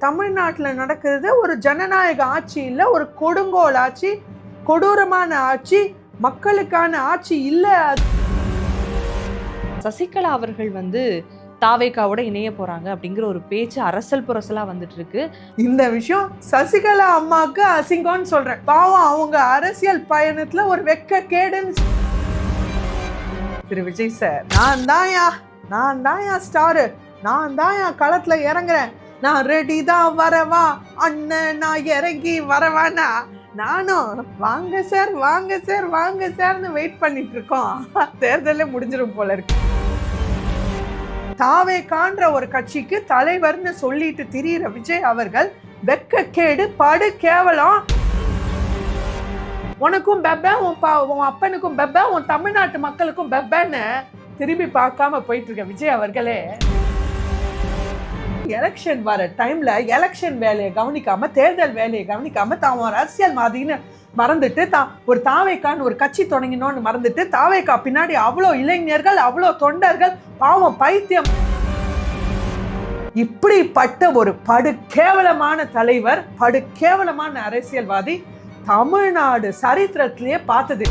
தமிழ்நாட்டில் நடக்கிறது ஒரு ஜனநாயக ஆட்சி இல்லை, ஒரு கொடுங்கோல் ஆட்சி, கொடூரமான ஆட்சி, மக்களுக்கான ஆட்சி இல்லை. சசிகலா அவர்கள் தாவேகாவோட இணைய போறாங்க அப்படிங்கிற ஒரு பேச்சு அரசல் புரசலா வந்துட்டு இருக்கு. இந்த விஷயம் சசிகலா அம்மாவுக்கு அசிங்கம்னு சொல்றேன். பாவம், அவங்க அரசியல் பயணத்துல ஒரு வெக்க கேடுன்னு. திரு விஜய் சார், நான் தான் ஸ்டாரு, நான் தான் களத்துல இறங்குறேன், நான் ரெடி தான் வரவா அண்ணன், நான் இறங்கி வரவானா, நானும் வாங்க சார் வாங்க சார் வாங்க சார்னு வெயிட் பண்ணிட்டு இருக்கோம். தேர்தலே முடிஞ்சிடும் போல இருக்கு. தாவேகான்ற ஒரு கட்சிக்கு தலைவர்னு சொல்லிட்டு திரியிற விஜய் அவர்கள் வெக்கக்கேடு, படு கேவலம். உனக்கும் பெப்ப, உன் அப்பனுக்கும் பெப்ப, உன் தமிழ்நாட்டு மக்களுக்கும் பெப்பன்னு திரும்பி பார்க்காம போயிட்டு இருக்க விஜய் அவர்களே, எலெக்ஷன் வர டைம்ல எலெக்ஷன் வேலையை கவனிக்காம, தேர்தல் வேலையை கவனிக்காம, தான் ஒரு அரசியல்வாதின்னு மறந்துட்டு, தான் ஒரு தாவேகான்னு ஒரு கட்சி தொடங்கினோன்னு மறந்துட்டு, தாவேகா பின்னாடி அவ்வளோ இளைஞர்கள், அவ்வளோ தொண்டர்கள், பாவம் பைத்தியம். இப்படிப்பட்ட ஒரு படு கேவலமான தலைவர், படு கேவலமான அரசியல்வாதி தமிழ்நாடு சரித்திரத்திலேயே பார்த்தது.